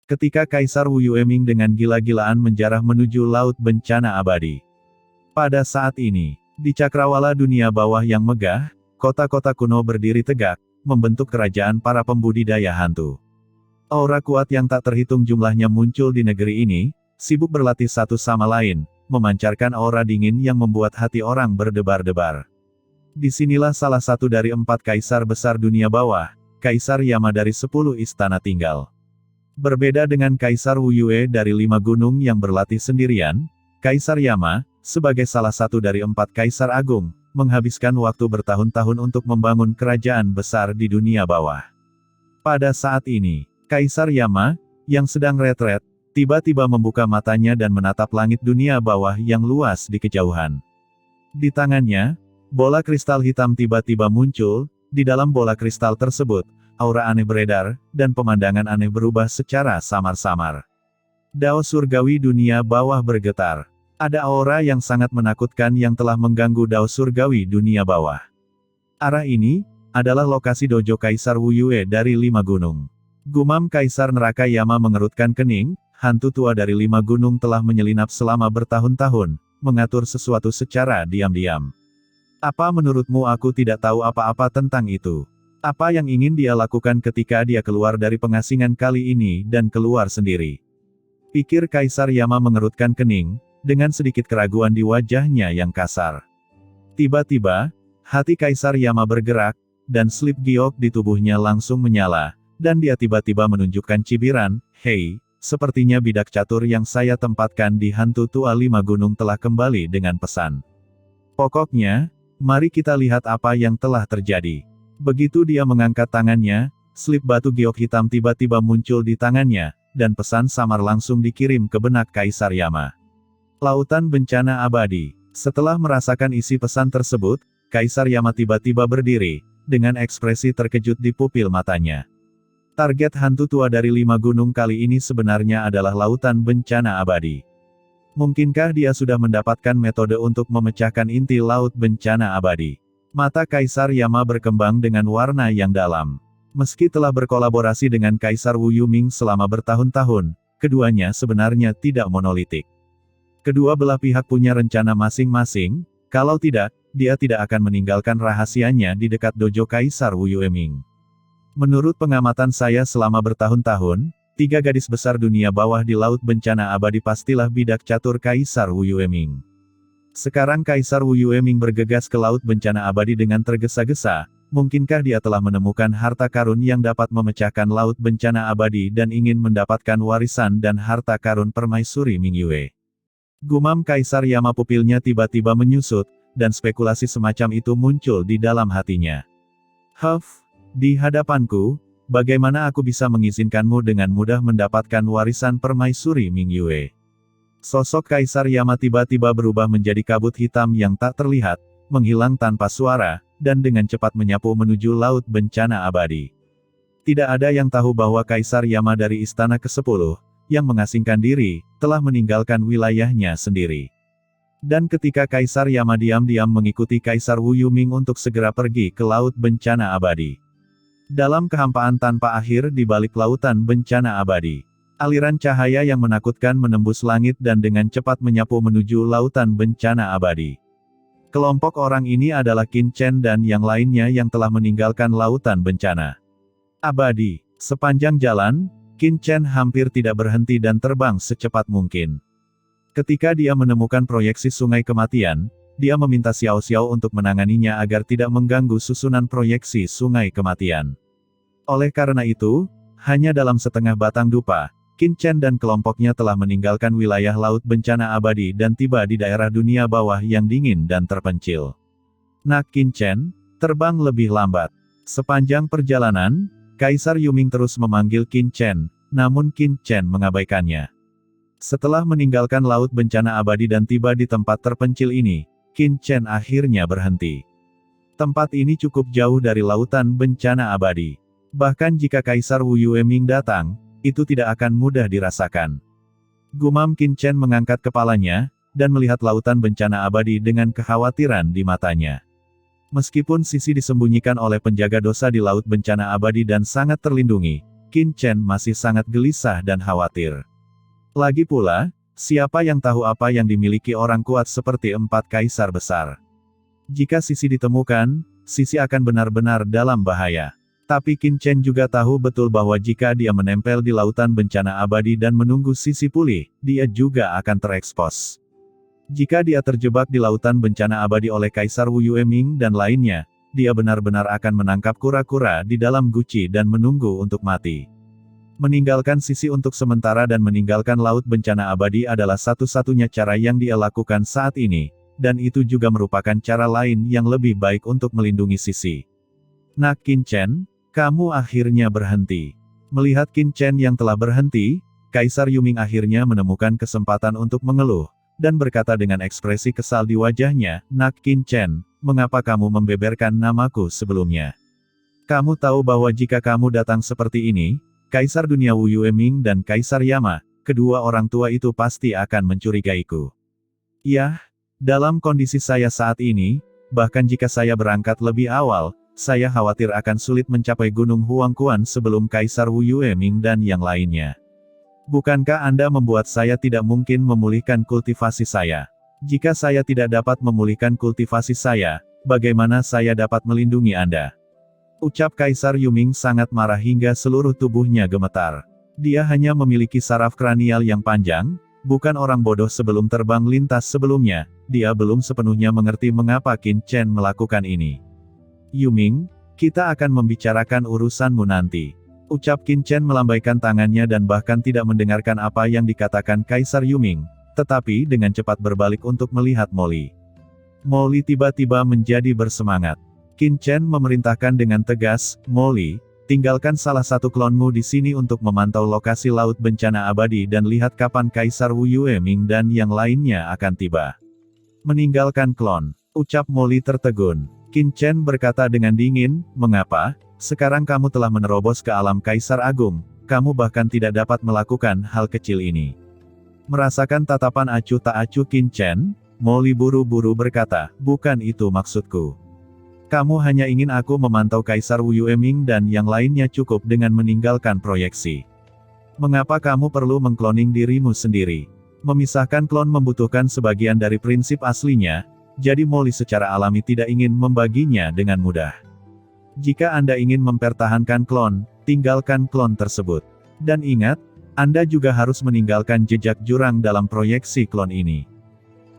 Ketika Kaisar Wu Yueming dengan gila-gilaan menjarah menuju Laut Bencana Abadi. Pada saat ini, di cakrawala dunia bawah yang megah, kota-kota kuno berdiri tegak, membentuk kerajaan para pembudidaya hantu. Aura kuat yang tak terhitung jumlahnya muncul di negeri ini, sibuk berlatih satu sama lain, memancarkan aura dingin yang membuat hati orang berdebar-debar. Disinilah salah satu dari 4 kaisar besar dunia bawah, Kaisar Yama dari 10 istana tinggal. Berbeda dengan Kaisar Wu Yue dari 5 gunung yang berlatih sendirian, Kaisar Yama, sebagai salah satu dari 4 kaisar agung, menghabiskan waktu bertahun-tahun untuk membangun kerajaan besar di dunia bawah. Pada saat ini, Kaisar Yama, yang sedang retret, tiba-tiba membuka matanya dan menatap langit dunia bawah yang luas di kejauhan. Di tangannya, bola kristal hitam tiba-tiba muncul, di dalam bola kristal tersebut, aura aneh beredar, dan pemandangan aneh berubah secara samar-samar. Dao surgawi dunia bawah bergetar. Ada aura yang sangat menakutkan yang telah mengganggu dao surgawi dunia bawah. Arah ini, adalah lokasi dojo Kaisar Wu Yue dari 5 gunung. Gumam Kaisar Neraka Yama mengerutkan kening, hantu tua dari 5 gunung telah menyelinap selama bertahun-tahun, mengatur sesuatu secara diam-diam. Apa menurutmu aku tidak tahu apa-apa tentang itu? Apa yang ingin dia lakukan ketika dia keluar dari pengasingan kali ini dan keluar sendiri? Pikir Kaisar Yama mengerutkan kening, dengan sedikit keraguan di wajahnya yang kasar. Tiba-tiba, hati Kaisar Yama bergerak, dan slip giok di tubuhnya langsung menyala. Dan dia tiba-tiba menunjukkan cibiran, "Hei, sepertinya bidak catur yang saya tempatkan di hantu tua 5 gunung telah kembali dengan pesan. Pokoknya, mari kita lihat apa yang telah terjadi." Begitu dia mengangkat tangannya, slip batu giok hitam tiba-tiba muncul di tangannya, dan pesan samar langsung dikirim ke benak Kaisar Yama. Lautan Bencana Abadi. Setelah merasakan isi pesan tersebut, Kaisar Yama tiba-tiba berdiri, dengan ekspresi terkejut di pupil matanya. Target hantu tua dari 5 gunung kali ini sebenarnya adalah Lautan Bencana Abadi. Mungkinkah dia sudah mendapatkan metode untuk memecahkan inti Laut Bencana Abadi? Mata Kaisar Yama berkembang dengan warna yang dalam. Meski telah berkolaborasi dengan Kaisar Wu Yuming selama bertahun-tahun, keduanya sebenarnya tidak monolitik. Kedua belah pihak punya rencana masing-masing, kalau tidak, dia tidak akan meninggalkan rahasianya di dekat dojo Kaisar Wu Yuming. Menurut pengamatan saya selama bertahun-tahun, 3 gadis besar dunia bawah di Laut Bencana Abadi pastilah bidak catur Kaisar Wu Yueming. Sekarang Kaisar Wu Yueming bergegas ke Laut Bencana Abadi dengan tergesa-gesa, mungkinkah dia telah menemukan harta karun yang dapat memecahkan Laut Bencana Abadi dan ingin mendapatkan warisan dan harta karun permaisuri Mingyue. Gumam Kaisar Yama, pupilnya tiba-tiba menyusut, dan spekulasi semacam itu muncul di dalam hatinya. Di hadapanku, bagaimana aku bisa mengizinkanmu dengan mudah mendapatkan warisan permaisuri Mingyue? Sosok Kaisar Yama tiba-tiba berubah menjadi kabut hitam yang tak terlihat, menghilang tanpa suara, dan dengan cepat menyapu menuju Laut Bencana Abadi. Tidak ada yang tahu bahwa Kaisar Yama dari Istana ke-10, yang mengasingkan diri, telah meninggalkan wilayahnya sendiri. Dan ketika Kaisar Yama diam-diam mengikuti Kaisar Wu Yuming untuk segera pergi ke Laut Bencana Abadi. Dalam kehampaan tanpa akhir di balik Lautan Bencana Abadi, aliran cahaya yang menakutkan menembus langit dan dengan cepat menyapu menuju Lautan Bencana Abadi. Kelompok orang ini adalah Qin Chen dan yang lainnya yang telah meninggalkan Lautan Bencana Abadi. Sepanjang jalan, Qin Chen hampir tidak berhenti dan terbang secepat mungkin. Ketika dia menemukan proyeksi sungai kematian, dia meminta Xiao Xiao untuk menanganinya agar tidak mengganggu susunan proyeksi sungai kematian. Oleh karena itu, hanya dalam setengah batang dupa, Qin Chen dan kelompoknya telah meninggalkan wilayah Laut Bencana Abadi dan tiba di daerah dunia bawah yang dingin dan terpencil. Nah, Qin Chen, terbang lebih lambat. Sepanjang perjalanan, Kaisar Yuming terus memanggil Qin Chen, namun Qin Chen mengabaikannya. Setelah meninggalkan Laut Bencana Abadi dan tiba di tempat terpencil ini, Qin Chen akhirnya berhenti. Tempat ini cukup jauh dari Lautan Bencana Abadi. Bahkan jika Kaisar Wu Yueming datang, itu tidak akan mudah dirasakan. Gumam Qin Chen mengangkat kepalanya, dan melihat Lautan Bencana Abadi dengan kekhawatiran di matanya. Meskipun Sisi disembunyikan oleh penjaga dosa di Laut Bencana Abadi dan sangat terlindungi, Qin Chen masih sangat gelisah dan khawatir. Lagi pula, siapa yang tahu apa yang dimiliki orang kuat seperti 4 kaisar besar. Jika Sisi ditemukan, Sisi akan benar-benar dalam bahaya. Tapi Qin Chen juga tahu betul bahwa jika dia menempel di lautan bencana abadi dan menunggu Sisi pulih, dia juga akan terekspos. Jika dia terjebak di lautan bencana abadi oleh Kaisar Wu Yueming dan lainnya, dia benar-benar akan menangkap kura-kura di dalam guci dan menunggu untuk mati. Meninggalkan Sisi untuk sementara dan meninggalkan laut bencana abadi adalah satu-satunya cara yang dia lakukan saat ini, dan itu juga merupakan cara lain yang lebih baik untuk melindungi Sisi. Nah Qin Chen, kamu akhirnya berhenti. Melihat Qin Chen yang telah berhenti, Kaisar Yuming akhirnya menemukan kesempatan untuk mengeluh, dan berkata dengan ekspresi kesal di wajahnya, "Nak Qin Chen, mengapa kamu membeberkan namaku sebelumnya? Kamu tahu bahwa jika kamu datang seperti ini, Kaisar Dunia Wu Yueming dan Kaisar Yama, kedua orang tua itu pasti akan mencurigaiku. Yah, dalam kondisi saya saat ini, bahkan jika saya berangkat lebih awal, saya khawatir akan sulit mencapai Gunung Huangquan sebelum Kaisar Wu Yueming dan yang lainnya. Bukankah Anda membuat saya tidak mungkin memulihkan kultivasi saya? Jika saya tidak dapat memulihkan kultivasi saya, bagaimana saya dapat melindungi Anda?" Ucap Kaisar Yuming sangat marah hingga seluruh tubuhnya gemetar. Dia hanya memiliki saraf kranial yang panjang, bukan orang bodoh sebelum terbang lintas sebelumnya, dia belum sepenuhnya mengerti mengapa Qin Chen melakukan ini. "Yuming, kita akan membicarakan urusanmu nanti." Ucap Qin Chen melambaikan tangannya dan bahkan tidak mendengarkan apa yang dikatakan Kaisar Yuming, tetapi dengan cepat berbalik untuk melihat Molly. Molly tiba-tiba menjadi bersemangat. Qin Chen memerintahkan dengan tegas, "Molly, tinggalkan salah satu klonmu di sini untuk memantau lokasi laut bencana abadi dan lihat kapan Kaisar Wu Yueming dan yang lainnya akan tiba." "Meninggalkan klon," ucap Molly tertegun. Qin Chen berkata dengan dingin, "Mengapa? Sekarang kamu telah menerobos ke alam Kaisar Agung, kamu bahkan tidak dapat melakukan hal kecil ini." Merasakan tatapan acuh tak acuh Qin Chen, Molly buru-buru berkata, "Bukan itu maksudku. Kamu hanya ingin aku memantau Kaisar Wu Yueming dan yang lainnya cukup dengan meninggalkan proyeksi. Mengapa kamu perlu mengkloning dirimu sendiri? Memisahkan klon membutuhkan sebagian dari prinsip aslinya, jadi Molly secara alami tidak ingin membaginya dengan mudah. Jika Anda ingin mempertahankan klon, tinggalkan klon tersebut. Dan ingat, Anda juga harus meninggalkan jejak jurang dalam proyeksi klon ini.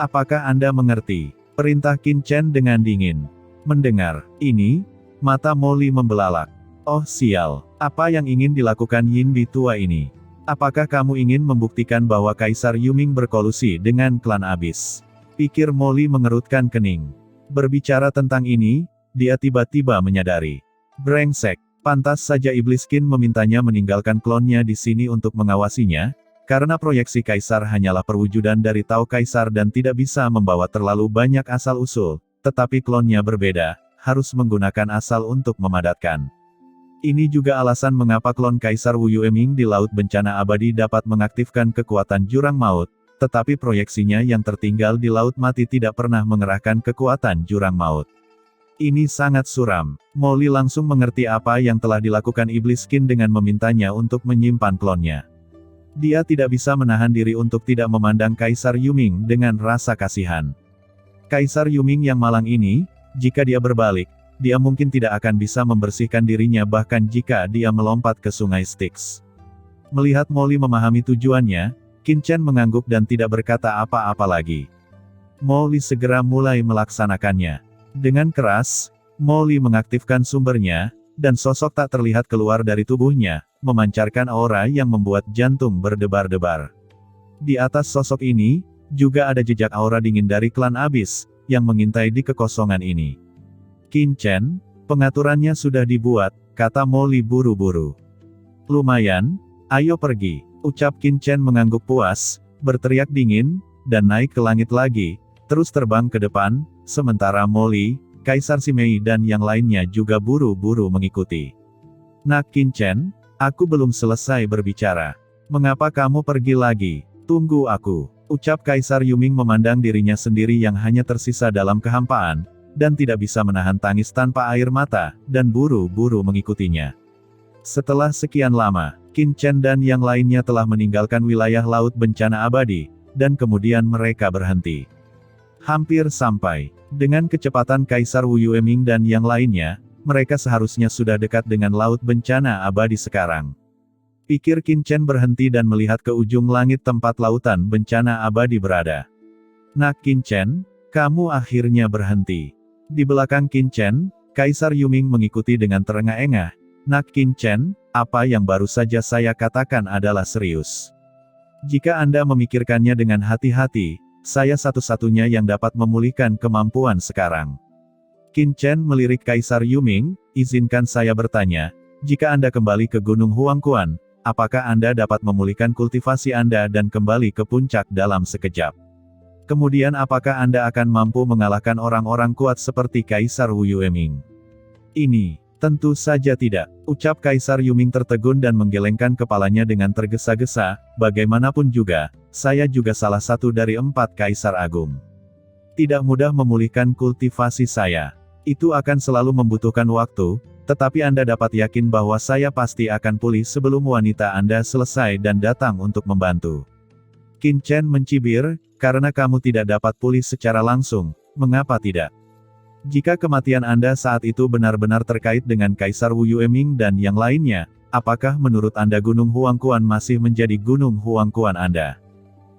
Apakah Anda mengerti?" Perintah Qin Chen dengan dingin. Mendengar ini, mata Molly membelalak. "Oh sial, apa yang ingin dilakukan Yinbi tua ini? Apakah kamu ingin membuktikan bahwa Kaisar Yuming berkolusi dengan klan Abyss?" Pikir Molly mengerutkan kening. Berbicara tentang ini, dia tiba-tiba menyadari. Brengsek. Pantas saja Iblis Qin memintanya meninggalkan klonnya di sini untuk mengawasinya, karena proyeksi Kaisar hanyalah perwujudan dari Tao Kaisar dan tidak bisa membawa terlalu banyak asal-usul, tetapi klonnya berbeda, harus menggunakan asal untuk memadatkan. Ini juga alasan mengapa klon Kaisar Wu Yueming di Laut Bencana Abadi dapat mengaktifkan kekuatan Jurang Maut, tetapi proyeksinya yang tertinggal di Laut Mati tidak pernah mengerahkan kekuatan Jurang Maut. Ini sangat suram. Molly langsung mengerti apa yang telah dilakukan Iblis Qin dengan memintanya untuk menyimpan klonnya. Dia tidak bisa menahan diri untuk tidak memandang Kaisar Yuming dengan rasa kasihan. Kaisar Yuming yang malang ini, jika dia berbalik, dia mungkin tidak akan bisa membersihkan dirinya bahkan jika dia melompat ke sungai Styx. Melihat Molly memahami tujuannya, Qin Chen mengangguk dan tidak berkata apa-apa lagi. Molly segera mulai melaksanakannya. Dengan keras, Molly mengaktifkan sumbernya, dan sosok tak terlihat keluar dari tubuhnya, memancarkan aura yang membuat jantung berdebar-debar. Di atas sosok ini, juga ada jejak aura dingin dari klan Abyss, yang mengintai di kekosongan ini. "Qin Chen, pengaturannya sudah dibuat," kata Molly buru-buru. "Lumayan, ayo pergi," ucap Qin Chen mengangguk puas, berteriak dingin, dan naik ke langit lagi, terus terbang ke depan, sementara Molly, Kaisar Simei dan yang lainnya juga buru-buru mengikuti. "Nak Qin Chen, aku belum selesai berbicara. Mengapa kamu pergi lagi? Tunggu aku," ucap Kaisar Yuming memandang dirinya sendiri yang hanya tersisa dalam kehampaan, dan tidak bisa menahan tangis tanpa air mata, dan buru-buru mengikutinya. Setelah sekian lama, Qin Chen dan yang lainnya telah meninggalkan wilayah Laut Bencana Abadi, dan kemudian mereka berhenti. Hampir sampai. Dengan kecepatan Kaisar Wu Yueming dan yang lainnya, mereka seharusnya sudah dekat dengan Laut Bencana Abadi sekarang. Pikir Qin Chen berhenti dan melihat ke ujung langit tempat Lautan Bencana Abadi berada. Nak Qin Chen, kamu akhirnya berhenti. Di belakang Qin Chen, Kaisar Yuming mengikuti dengan terengah-engah. Nak Qin Chen, apa yang baru saja saya katakan adalah serius. Jika Anda memikirkannya dengan hati-hati, saya satu-satunya yang dapat memulihkan kemampuan sekarang. Qin Chen melirik Kaisar Yuming, izinkan saya bertanya, jika Anda kembali ke Gunung Huangquan, apakah Anda dapat memulihkan kultivasi Anda dan kembali ke puncak dalam sekejap? Kemudian apakah Anda akan mampu mengalahkan orang-orang kuat seperti Kaisar Wu Yueming? Ini, tentu saja tidak, ucap Kaisar Yuming tertegun dan menggelengkan kepalanya dengan tergesa-gesa, bagaimanapun juga, saya juga salah satu dari 4 Kaisar Agung. Tidak mudah memulihkan kultivasi saya. Itu akan selalu membutuhkan waktu, tetapi Anda dapat yakin bahwa saya pasti akan pulih sebelum wanita Anda selesai dan datang untuk membantu. Qin Chen mencibir, karena kamu tidak dapat pulih secara langsung, mengapa tidak? Jika kematian Anda saat itu benar-benar terkait dengan Kaisar Wu Yueming dan yang lainnya, apakah menurut Anda Gunung Huangquan masih menjadi Gunung Huangquan Anda?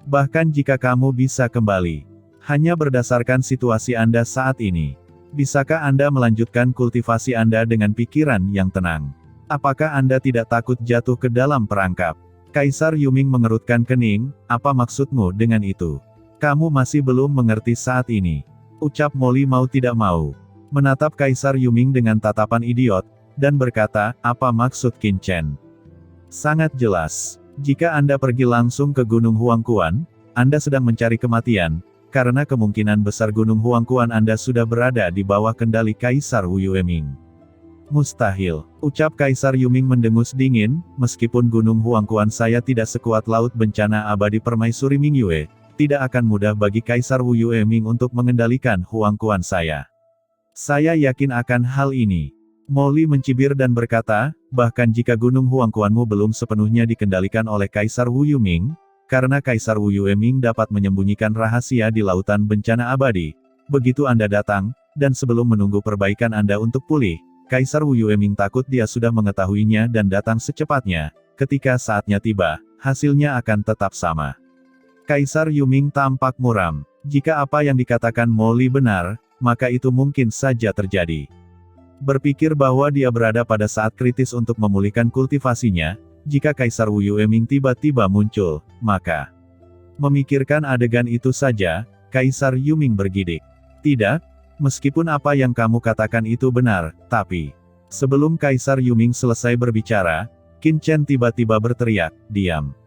Bahkan jika kamu bisa kembali, hanya berdasarkan situasi Anda saat ini, bisakah Anda melanjutkan kultivasi Anda dengan pikiran yang tenang? Apakah Anda tidak takut jatuh ke dalam perangkap? Kaisar Yuming mengerutkan kening, apa maksudmu dengan itu? Kamu masih belum mengerti saat ini. Ucap Molly mau tidak mau. Menatap Kaisar Yuming dengan tatapan idiot, dan berkata, apa maksud Qin Chen? Sangat jelas. Jika Anda pergi langsung ke Gunung Huangquan, Anda sedang mencari kematian, karena kemungkinan besar Gunung Huangquan Anda sudah berada di bawah kendali Kaisar Wu Yueming. Mustahil, ucap Kaisar Yuming mendengus dingin, meskipun Gunung Huangquan saya tidak sekuat Laut Bencana Abadi Permaisuri Mingyue, tidak akan mudah bagi Kaisar Wu Yueming untuk mengendalikan Huangquan saya. Saya yakin akan hal ini. Molly mencibir dan berkata, bahkan jika Gunung Huangquanmu belum sepenuhnya dikendalikan oleh Kaisar Wu Yueming, karena Kaisar Wu Yueming dapat menyembunyikan rahasia di Lautan Bencana Abadi, begitu Anda datang, dan sebelum menunggu perbaikan Anda untuk pulih, Kaisar Wu Yueming takut dia sudah mengetahuinya dan datang secepatnya, ketika saatnya tiba, hasilnya akan tetap sama. Kaisar Yuming tampak muram. Jika apa yang dikatakan Molly benar, maka itu mungkin saja terjadi. Berpikir bahwa dia berada pada saat kritis untuk memulihkan kultivasinya, jika Kaisar Wu Yueming tiba-tiba muncul, maka memikirkan adegan itu saja, Kaisar Yuming bergidik. Tidak, meskipun apa yang kamu katakan itu benar, tapi sebelum Kaisar Yuming selesai berbicara, Qin Chen tiba-tiba berteriak, diam.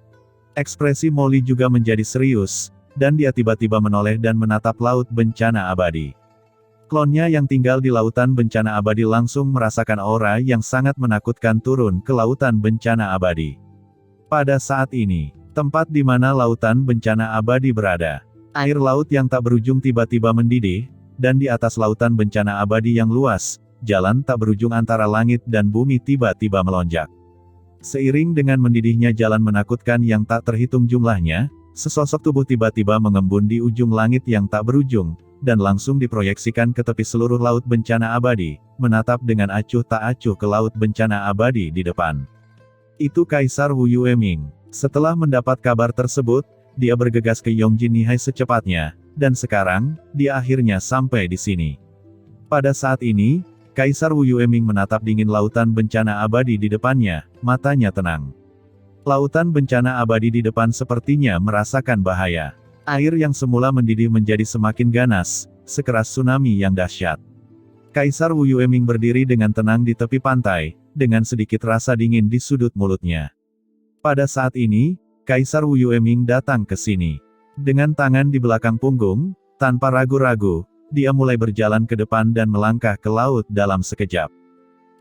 Ekspresi Molly juga menjadi serius, dan dia tiba-tiba menoleh dan menatap Laut Bencana Abadi. Klonnya yang tinggal di Lautan Bencana Abadi langsung merasakan aura yang sangat menakutkan turun ke Lautan Bencana Abadi. Pada saat ini, tempat di mana Lautan Bencana Abadi berada, air laut yang tak berujung tiba-tiba mendidih, dan di atas Lautan Bencana Abadi yang luas, jalan tak berujung antara langit dan bumi tiba-tiba melonjak. Seiring dengan mendidihnya jalan menakutkan yang tak terhitung jumlahnya, sesosok tubuh tiba-tiba mengembun di ujung langit yang tak berujung, dan langsung diproyeksikan ke tepi seluruh Laut Bencana Abadi, menatap dengan acuh tak acuh ke Laut Bencana Abadi di depan. Itu Kaisar Wu Yueming. Setelah mendapat kabar tersebut, dia bergegas ke Yongjin Nihai secepatnya, dan sekarang, dia akhirnya sampai di sini. Pada saat ini, Kaisar Wu Yueming menatap dingin Lautan Bencana Abadi di depannya, matanya tenang. Lautan Bencana Abadi di depan sepertinya merasakan bahaya. Air yang semula mendidih menjadi semakin ganas, sekeras tsunami yang dahsyat. Kaisar Wu Yueming berdiri dengan tenang di tepi pantai, dengan sedikit rasa dingin di sudut mulutnya. Pada saat ini, Kaisar Wu Yueming datang ke sini. Dengan tangan di belakang punggung, tanpa ragu-ragu, dia mulai berjalan ke depan dan melangkah ke laut dalam sekejap.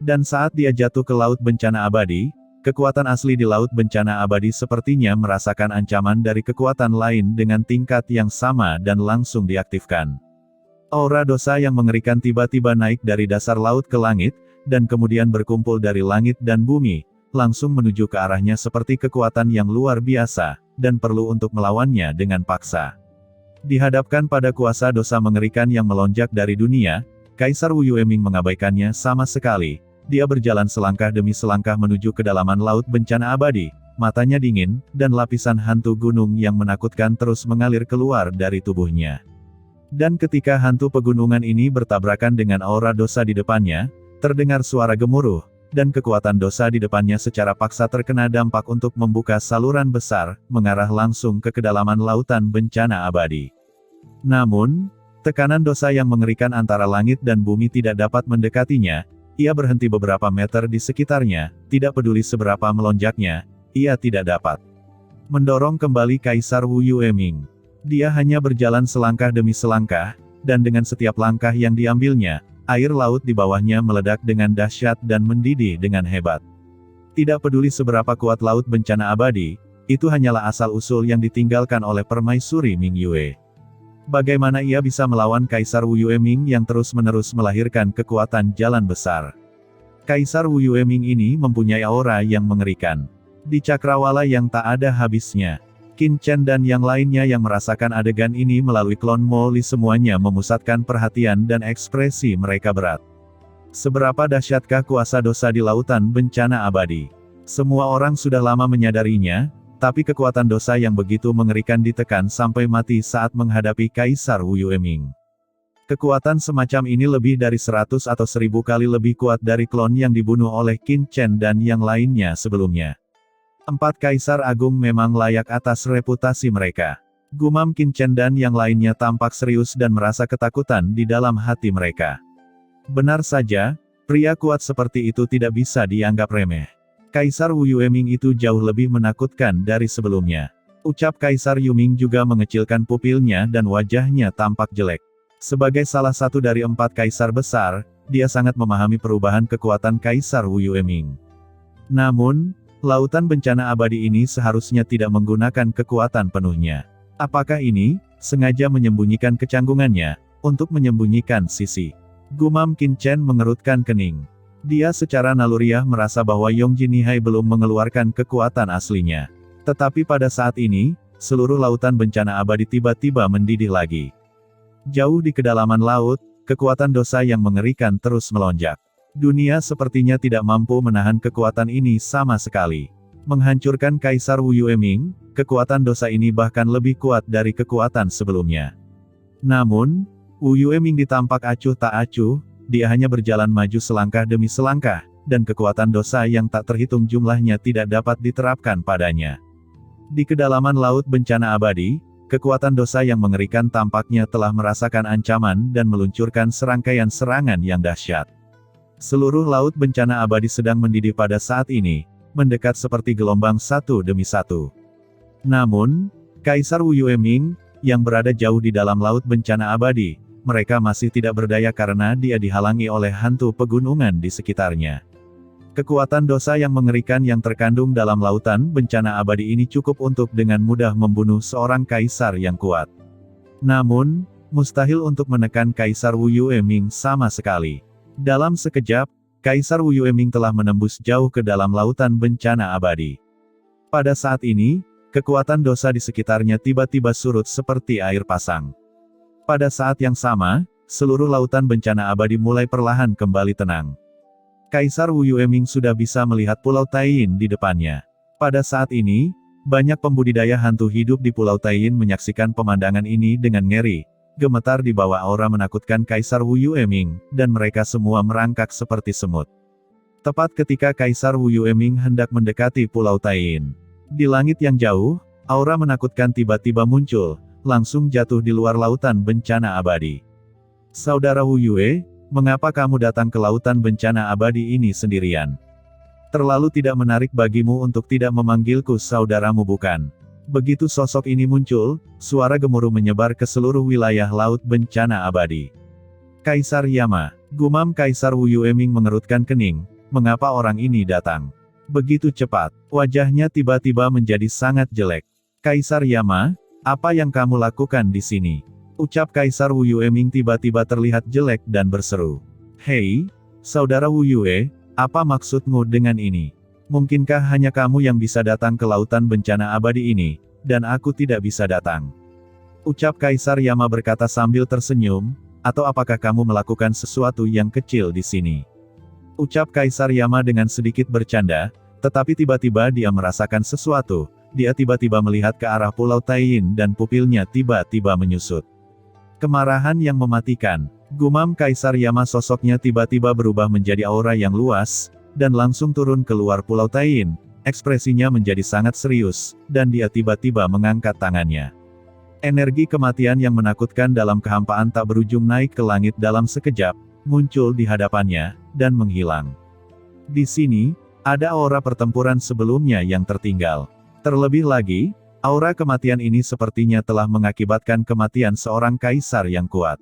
Dan saat dia jatuh ke Laut Bencana Abadi, kekuatan asli di Laut Bencana Abadi sepertinya merasakan ancaman dari kekuatan lain dengan tingkat yang sama dan langsung diaktifkan. Aura dosa yang mengerikan tiba-tiba naik dari dasar laut ke langit, dan kemudian berkumpul dari langit dan bumi, langsung menuju ke arahnya seperti kekuatan yang luar biasa, dan perlu untuk melawannya dengan paksa. Dihadapkan pada kuasa dosa mengerikan yang melonjak dari dunia, Kaisar Wu Yueming mengabaikannya sama sekali. Dia berjalan selangkah demi selangkah menuju kedalaman laut bencana abadi, matanya dingin, dan lapisan hantu gunung yang menakutkan terus mengalir keluar dari tubuhnya. Dan ketika hantu pegunungan ini bertabrakan dengan aura dosa di depannya, terdengar suara gemuruh, dan kekuatan dosa di depannya secara paksa terkena dampak untuk membuka saluran besar, mengarah langsung ke kedalaman lautan bencana abadi. Namun, tekanan dosa yang mengerikan antara langit dan bumi tidak dapat mendekatinya. Ia berhenti beberapa meter di sekitarnya, tidak peduli seberapa melonjaknya, ia tidak dapat mendorong kembali Kaisar Wu Yueming. Dia hanya berjalan selangkah demi selangkah, dan dengan setiap langkah yang diambilnya, air laut di bawahnya meledak dengan dahsyat dan mendidih dengan hebat. Tidak peduli seberapa kuat laut bencana abadi, itu hanyalah asal-usul yang ditinggalkan oleh permaisuri Ming Yue. Bagaimana ia bisa melawan Kaisar Wu Yueming yang terus-menerus melahirkan kekuatan jalan besar? Kaisar Wu Yueming ini mempunyai aura yang mengerikan. Di cakrawala yang tak ada habisnya, Qin Chen dan yang lainnya yang merasakan adegan ini melalui klon Mo Li semuanya memusatkan perhatian dan ekspresi mereka berat. Seberapa dahsyatkah kuasa dosa di lautan bencana abadi? Semua orang sudah lama menyadarinya, tapi kekuatan dosa yang begitu mengerikan ditekan sampai mati saat menghadapi Kaisar Wu Yueming. Kekuatan semacam ini lebih dari 100 atau 1000 kali lebih kuat dari klon yang dibunuh oleh Qin Chen dan yang lainnya sebelumnya. 4 Kaisar Agung memang layak atas reputasi mereka. Gumam Qin Chen dan yang lainnya tampak serius dan merasa ketakutan di dalam hati mereka. Benar saja, pria kuat seperti itu tidak bisa dianggap remeh. Kaisar Wu Yueming itu jauh lebih menakutkan dari sebelumnya. Ucap Kaisar Yuming juga mengecilkan pupilnya dan wajahnya tampak jelek. Sebagai salah satu dari 4 kaisar besar, dia sangat memahami perubahan kekuatan Kaisar Wu Yueming. Namun, lautan bencana abadi ini seharusnya tidak menggunakan kekuatan penuhnya. Apakah ini sengaja menyembunyikan kecanggungannya, untuk menyembunyikan sisi? Gumam Qin Chen mengerutkan kening. Dia secara naluriah merasa bahwa Yongji Nihai belum mengeluarkan kekuatan aslinya. Tetapi pada saat ini, seluruh lautan bencana abadi tiba-tiba mendidih lagi. Jauh di kedalaman laut, kekuatan dosa yang mengerikan terus melonjak. Dunia sepertinya tidak mampu menahan kekuatan ini sama sekali. Menghancurkan Kaisar Wu Yueming, kekuatan dosa ini bahkan lebih kuat dari kekuatan sebelumnya. Namun, Wu Yueming ditampak acuh tak acuh. Dia hanya berjalan maju selangkah demi selangkah, dan kekuatan dosa yang tak terhitung jumlahnya tidak dapat diterapkan padanya. Di kedalaman laut bencana abadi, kekuatan dosa yang mengerikan tampaknya telah merasakan ancaman dan meluncurkan serangkaian serangan yang dahsyat. Seluruh laut bencana abadi sedang mendidih pada saat ini, mendekat seperti gelombang satu demi satu. Namun, Kaisar Wu Yueming, yang berada jauh di dalam laut bencana abadi, mereka masih tidak berdaya karena dia dihalangi oleh hantu pegunungan di sekitarnya. Kekuatan dosa yang mengerikan yang terkandung dalam lautan bencana abadi ini cukup untuk dengan mudah membunuh seorang kaisar yang kuat. Namun, mustahil untuk menekan Kaisar Wu Yueming sama sekali. Dalam sekejap, Kaisar Wu Yueming telah menembus jauh ke dalam lautan bencana abadi. Pada saat ini, kekuatan dosa di sekitarnya tiba-tiba surut seperti air pasang. Pada saat yang sama, seluruh lautan bencana abadi mulai perlahan kembali tenang. Kaisar Wu Yueming sudah bisa melihat Pulau Taiyin di depannya. Pada saat ini, banyak pembudidaya hantu hidup di Pulau Taiyin menyaksikan pemandangan ini dengan ngeri, gemetar di bawah aura menakutkan Kaisar Wu Yueming, dan mereka semua merangkak seperti semut. Tepat ketika Kaisar Wu Yueming hendak mendekati Pulau Taiyin, di langit yang jauh, aura menakutkan tiba-tiba muncul, langsung jatuh di luar lautan bencana abadi. Saudara Wu Yue, mengapa kamu datang ke lautan bencana abadi ini sendirian? Terlalu tidak menarik bagimu untuk tidak memanggilku saudaramu bukan? Begitu sosok ini muncul, suara gemuruh menyebar ke seluruh wilayah laut bencana abadi. Kaisar Yama, gumam Kaisar Wu Yueming mengerutkan kening, mengapa orang ini datang? Begitu cepat, wajahnya tiba-tiba menjadi sangat jelek. Kaisar Yama, apa yang kamu lakukan di sini? Ucap Kaisar Wu Yueming tiba-tiba terlihat jelek dan berseru. Hei, Saudara Wu Yue, apa maksudmu dengan ini? Mungkinkah hanya kamu yang bisa datang ke lautan bencana abadi ini, dan aku tidak bisa datang? Ucap Kaisar Yama berkata sambil tersenyum, atau apakah kamu melakukan sesuatu yang kecil di sini? Ucap Kaisar Yama dengan sedikit bercanda, tetapi tiba-tiba dia merasakan sesuatu, dia tiba-tiba melihat ke arah Pulau Taiyin dan pupilnya tiba-tiba menyusut. Kemarahan yang mematikan, gumam Kaisar Yama, sosoknya tiba-tiba berubah menjadi aura yang luas, dan langsung turun keluar Pulau Taiyin, ekspresinya menjadi sangat serius, dan dia tiba-tiba mengangkat tangannya. Energi kematian yang menakutkan dalam kehampaan tak berujung naik ke langit dalam sekejap, muncul di hadapannya, dan menghilang. Di sini, ada aura pertempuran sebelumnya yang tertinggal. Terlebih lagi, aura kematian ini sepertinya telah mengakibatkan kematian seorang kaisar yang kuat.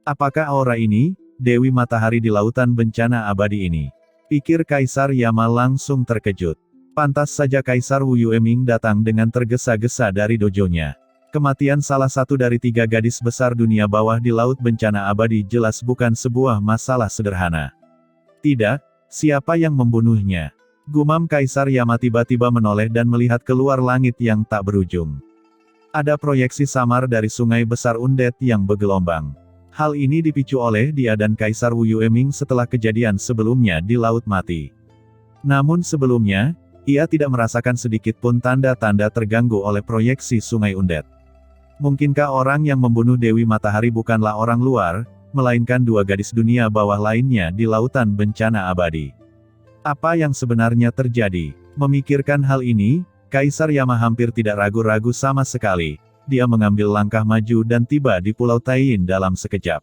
Apakah aura ini, Dewi Matahari di lautan bencana abadi ini? Pikir Kaisar Yama langsung terkejut. Pantas saja Kaisar Wu Yueming datang dengan tergesa-gesa dari dojonya. Kematian salah satu dari 3 gadis besar dunia bawah di laut bencana abadi jelas bukan sebuah masalah sederhana. Tidak, siapa yang membunuhnya? Gumam Kaisar Yama tiba-tiba menoleh dan melihat keluar langit yang tak berujung. Ada proyeksi samar dari sungai besar undet yang bergelombang. Hal ini dipicu oleh dia dan Kaisar Wu Yueming setelah kejadian sebelumnya di Laut Mati. Namun sebelumnya, ia tidak merasakan sedikit pun tanda-tanda terganggu oleh proyeksi sungai undet. Mungkinkah orang yang membunuh Dewi Matahari bukanlah orang luar, melainkan 2 gadis dunia bawah lainnya di lautan bencana abadi? Apa yang sebenarnya terjadi? Memikirkan hal ini, Kaisar Yama hampir tidak ragu-ragu sama sekali. Dia mengambil langkah maju dan tiba di Pulau Taiyin dalam sekejap.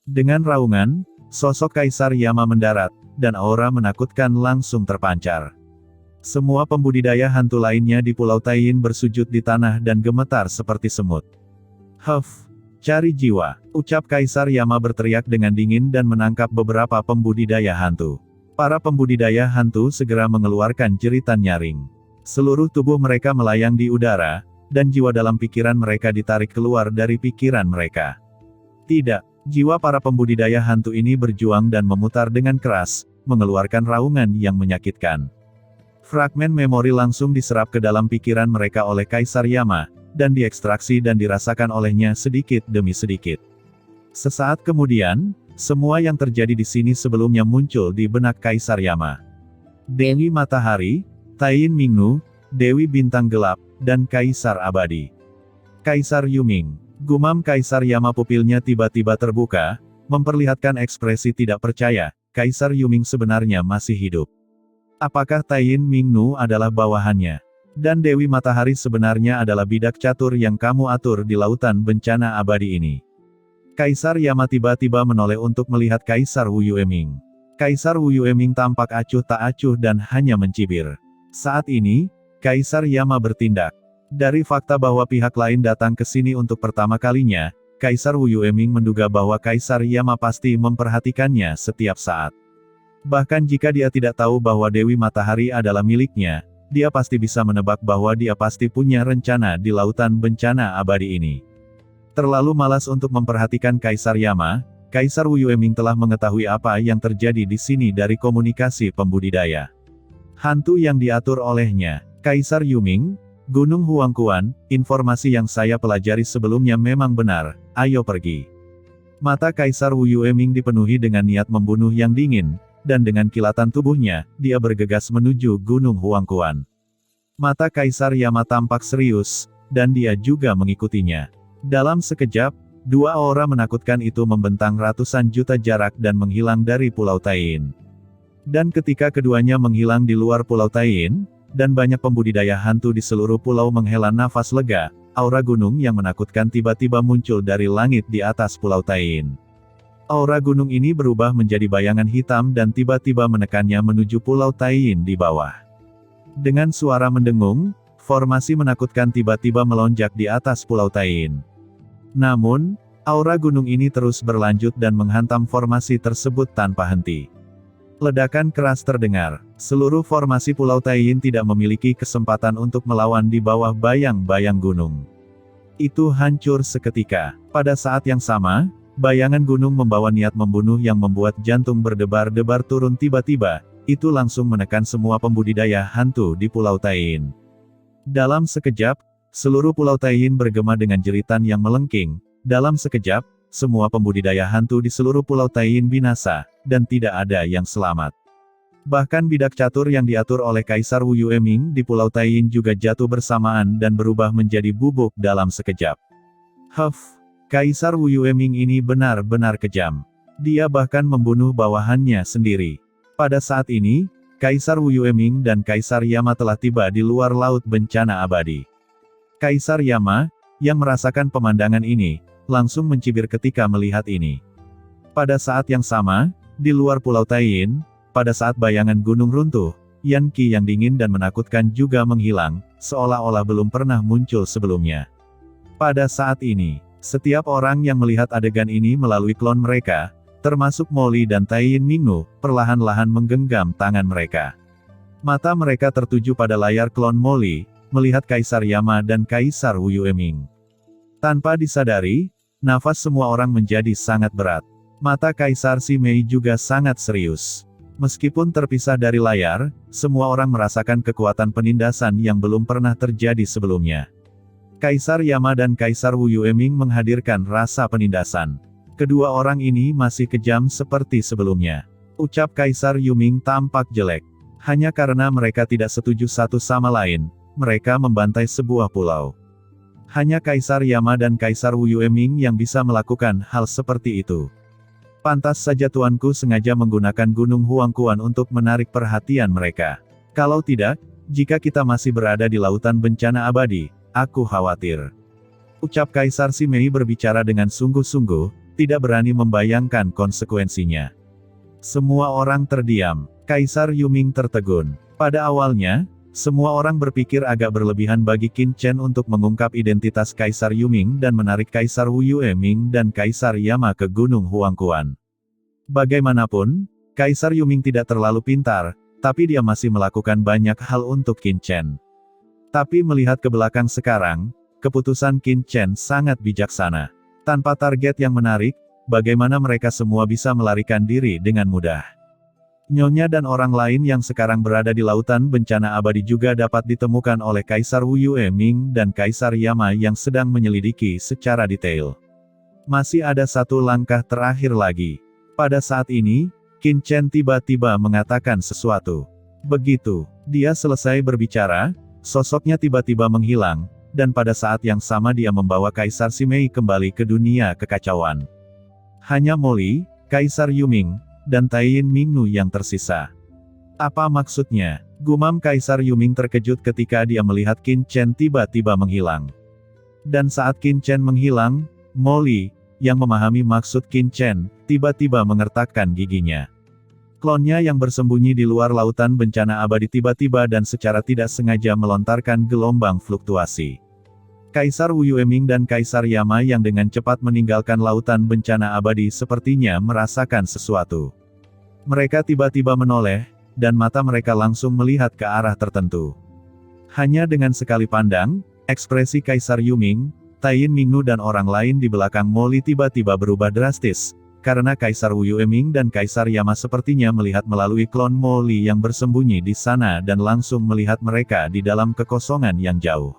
Dengan raungan, sosok Kaisar Yama mendarat, dan aura menakutkan langsung terpancar. Semua pembudidaya hantu lainnya di Pulau Taiyin bersujud di tanah dan gemetar seperti semut. "Huff, cari jiwa," ucap Kaisar Yama berteriak dengan dingin dan menangkap beberapa pembudidaya hantu. Para pembudidaya hantu segera mengeluarkan jeritan nyaring. Seluruh tubuh mereka melayang di udara, dan jiwa dalam pikiran mereka ditarik keluar dari pikiran mereka. Tidak, jiwa para pembudidaya hantu ini berjuang dan memutar dengan keras, mengeluarkan raungan yang menyakitkan. Fragmen memori langsung diserap ke dalam pikiran mereka oleh Kaisar Yama, dan diekstraksi dan dirasakan olehnya sedikit demi sedikit. Sesaat kemudian, semua yang terjadi di sini sebelumnya muncul di benak Kaisar Yama. Dewi Matahari, Taiyin Mingnu, Dewi Bintang Gelap, dan Kaisar Abadi. Kaisar Yuming. Gumam Kaisar Yama, pupilnya tiba-tiba terbuka, memperlihatkan ekspresi tidak percaya, Kaisar Yuming sebenarnya masih hidup. Apakah Taiyin Mingnu adalah bawahannya? Dan Dewi Matahari sebenarnya adalah bidak catur yang kamu atur di lautan bencana abadi ini? Kaisar Yama tiba-tiba menoleh untuk melihat Kaisar Wu Yueming. Kaisar Wu Yueming tampak acuh tak acuh dan hanya mencibir. Saat ini, Kaisar Yama bertindak. Dari fakta bahwa pihak lain datang ke sini untuk pertama kalinya, Kaisar Wu Yueming menduga bahwa Kaisar Yama pasti memperhatikannya setiap saat. Bahkan jika dia tidak tahu bahwa Dewi Matahari adalah miliknya, dia pasti bisa menebak bahwa dia pasti punya rencana di lautan bencana abadi ini. Terlalu malas untuk memperhatikan Kaisar Yama, Kaisar Wu Yueming telah mengetahui apa yang terjadi di sini dari komunikasi pembudidaya hantu yang diatur olehnya. Kaisar Yuming, Gunung Huangquan, informasi yang saya pelajari sebelumnya memang benar, ayo pergi. Mata Kaisar Wu Yueming dipenuhi dengan niat membunuh yang dingin, dan dengan kilatan tubuhnya, dia bergegas menuju Gunung Huangquan. Mata Kaisar Yama tampak serius, dan dia juga mengikutinya. Dalam sekejap, 2 aura menakutkan itu membentang ratusan juta jarak dan menghilang dari Pulau Taiyin. Dan ketika keduanya menghilang di luar Pulau Taiyin, dan banyak pembudidaya hantu di seluruh pulau menghela nafas lega, aura gunung yang menakutkan tiba-tiba muncul dari langit di atas Pulau Taiyin. Aura gunung ini berubah menjadi bayangan hitam dan tiba-tiba menekannya menuju Pulau Taiyin di bawah. Dengan suara mendengung, formasi menakutkan tiba-tiba melonjak di atas Pulau Taiyin. Namun, aura gunung ini terus berlanjut dan menghantam formasi tersebut tanpa henti. Ledakan keras terdengar. Seluruh formasi Pulau Taiyin tidak memiliki kesempatan untuk melawan di bawah bayang-bayang gunung. Itu hancur seketika. Pada saat yang sama, Bayangan gunung membawa niat membunuh yang membuat jantung berdebar-debar turun tiba-tiba, itu langsung menekan semua pembudidaya hantu di Pulau Taiyin. Dalam sekejap, seluruh Pulau Taiyin bergema dengan jeritan yang melengking. Dalam sekejap, semua pembudidaya hantu di seluruh Pulau Taiyin binasa, dan tidak ada yang selamat. Bahkan bidak catur yang diatur oleh Kaisar Wu Yueming di Pulau Taiyin juga jatuh bersamaan dan berubah menjadi bubuk dalam sekejap. Kaisar Wu Yueming ini benar-benar kejam. Dia bahkan membunuh bawahannya sendiri. Pada saat ini, Kaisar Wu Yueming dan Kaisar Yama telah tiba di luar laut bencana abadi. Kaisar Yama, yang merasakan pemandangan ini, langsung mencibir ketika melihat ini. Pada saat yang sama, di luar Pulau Taiyin, pada saat bayangan gunung runtuh, Yan Qi yang dingin dan menakutkan juga menghilang, seolah-olah belum pernah muncul sebelumnya. Pada saat ini, setiap orang yang melihat adegan ini melalui klon mereka, termasuk Molly dan Taiyin Mingnu, perlahan-lahan menggenggam tangan mereka. Mata mereka tertuju pada layar klon Molly, melihat Kaisar Yama dan Kaisar Wu Yueming. Tanpa disadari, nafas semua orang menjadi sangat berat. Mata Kaisar Si Mei juga sangat serius. Meskipun terpisah dari layar, semua orang merasakan kekuatan penindasan yang belum pernah terjadi sebelumnya. Kaisar Yama dan Kaisar Wu Yueming menghadirkan rasa penindasan. Kedua orang ini masih kejam seperti sebelumnya. Ucap Kaisar Yuming tampak jelek. Hanya karena mereka tidak setuju satu sama lain, mereka membantai sebuah pulau. Hanya Kaisar Yama dan Kaisar Wu Yueming yang bisa melakukan hal seperti itu. Pantas saja tuanku sengaja menggunakan Gunung Huangquan untuk menarik perhatian mereka. Kalau tidak, jika kita masih berada di lautan bencana abadi, aku khawatir. Ucap Kaisar Si Mei berbicara dengan sungguh-sungguh, tidak berani membayangkan konsekuensinya. Semua orang terdiam. Kaisar Yuming tertegun. Pada awalnya, semua orang berpikir agak berlebihan bagi Qin Chen untuk mengungkap identitas Kaisar Yuming dan menarik Kaisar Wu Yueming dan Kaisar Yama ke Gunung Huangquan. Bagaimanapun, Kaisar Yuming tidak terlalu pintar, tapi dia masih melakukan banyak hal untuk Qin Chen. Tapi melihat ke belakang sekarang, keputusan Qin Chen sangat bijaksana. Tanpa target yang menarik, bagaimana mereka semua bisa melarikan diri dengan mudah. Nyonya dan orang lain yang sekarang berada di lautan bencana abadi juga dapat ditemukan oleh Kaisar Wu Yueming dan Kaisar Yama yang sedang menyelidiki secara detail. Masih ada satu langkah terakhir lagi. Pada saat ini, Qin Chen tiba-tiba mengatakan sesuatu. Begitu dia selesai berbicara, sosoknya tiba-tiba menghilang, dan pada saat yang sama dia membawa Kaisar Si Mei kembali ke dunia kekacauan. Hanya Molly, Kaisar Yuming, dan Taiyin Mingnu yang tersisa. Apa maksudnya? Gumam Kaisar Yuming terkejut ketika dia melihat Qin Chen tiba-tiba menghilang. Dan saat Qin Chen menghilang, Molly, yang memahami maksud Qin Chen, tiba-tiba mengertakkan giginya. Klonnya yang bersembunyi di luar lautan bencana abadi tiba-tiba dan secara tidak sengaja melontarkan gelombang fluktuasi. Kaisar Wu Yueming dan Kaisar Yama yang dengan cepat meninggalkan lautan bencana abadi sepertinya merasakan sesuatu. Mereka tiba-tiba menoleh, dan mata mereka langsung melihat ke arah tertentu. Hanya dengan sekali pandang, ekspresi Kaisar Yuming, Taiyin Mingnu dan orang lain di belakang Molly tiba-tiba berubah drastis, karena Kaisar Wu Yueming dan Kaisar Yama sepertinya melihat melalui klon Molly yang bersembunyi di sana dan langsung melihat mereka di dalam kekosongan yang jauh.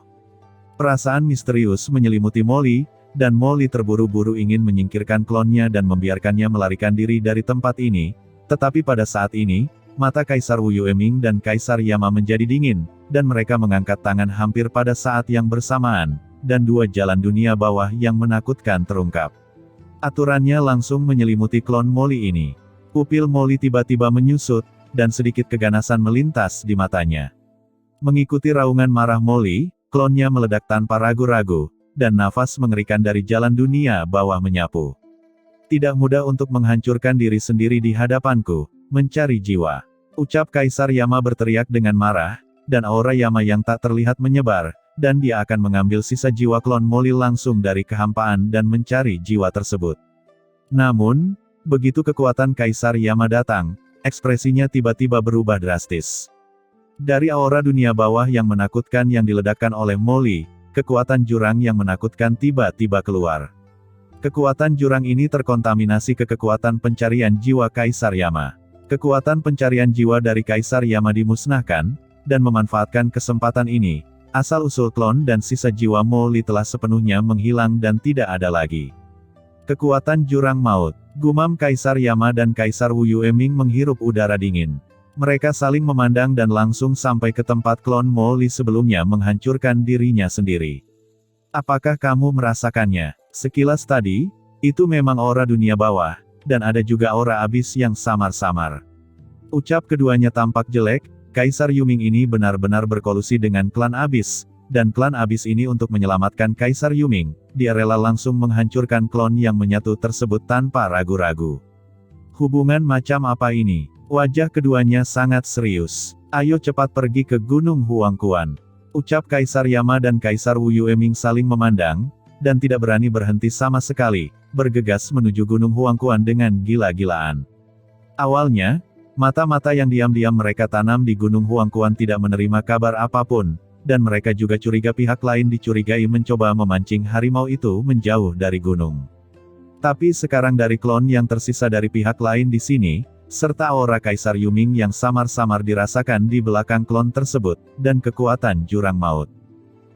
Perasaan misterius menyelimuti Molly, dan Molly terburu-buru ingin menyingkirkan klonnya dan membiarkannya melarikan diri dari tempat ini, tetapi pada saat ini, mata Kaisar Wu Yueming dan Kaisar Yama menjadi dingin, dan mereka mengangkat tangan hampir pada saat yang bersamaan, dan dua jalan dunia bawah yang menakutkan terungkap. Aturannya langsung menyelimuti klon Molly ini. Pupil Molly tiba-tiba menyusut, dan sedikit keganasan melintas di matanya. Mengikuti raungan marah Molly, klonnya meledak tanpa ragu-ragu, dan nafas mengerikan dari jalan dunia bawah menyapu. Tidak mudah untuk menghancurkan diri sendiri di hadapanku, mencari jiwa. Ucap Kaisar Yama berteriak dengan marah, dan aura Yama yang tak terlihat menyebar, dan dia akan mengambil sisa jiwa klon Molly langsung dari kehampaan dan mencari jiwa tersebut. Namun, begitu kekuatan Kaisar Yama datang, ekspresinya tiba-tiba berubah drastis. Dari aura dunia bawah yang menakutkan yang diledakkan oleh Molly, kekuatan jurang yang menakutkan tiba-tiba keluar. Kekuatan jurang ini terkontaminasi ke kekuatan pencarian jiwa Kaisar Yama. Kekuatan pencarian jiwa dari Kaisar Yama dimusnahkan, dan memanfaatkan kesempatan ini, asal-usul klon dan sisa jiwa Mo Li telah sepenuhnya menghilang dan tidak ada lagi. Kekuatan jurang maut, gumam Kaisar Yama dan Kaisar Wu Yueming menghirup udara dingin. Mereka saling memandang dan langsung sampai ke tempat klon Mo Li sebelumnya menghancurkan dirinya sendiri. Apakah kamu merasakannya? Sekilas tadi, itu memang aura dunia bawah, dan ada juga aura abis yang samar-samar. Ucap keduanya tampak jelek. Kaisar Yuming ini benar-benar berkolusi dengan klan abis, dan klan abis ini untuk menyelamatkan Kaisar Yuming, dia rela langsung menghancurkan klon yang menyatu tersebut tanpa ragu-ragu. Hubungan macam apa ini? Wajah keduanya sangat serius. Ayo cepat pergi ke Gunung Huangquan. Ucap Kaisar Yama dan Kaisar Wu Yueming saling memandang, dan tidak berani berhenti sama sekali, bergegas menuju Gunung Huangquan dengan gila-gilaan. Awalnya, mata-mata yang diam-diam mereka tanam di Gunung Huangquan tidak menerima kabar apapun, dan mereka juga curiga pihak lain dicurigai mencoba memancing harimau itu menjauh dari gunung. Tapi sekarang dari klon yang tersisa dari pihak lain di sini, serta aura Kaisar Yuming yang samar-samar dirasakan di belakang klon tersebut, dan kekuatan jurang maut.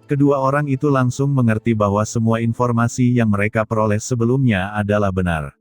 Kedua orang itu langsung mengerti bahwa semua informasi yang mereka peroleh sebelumnya adalah benar.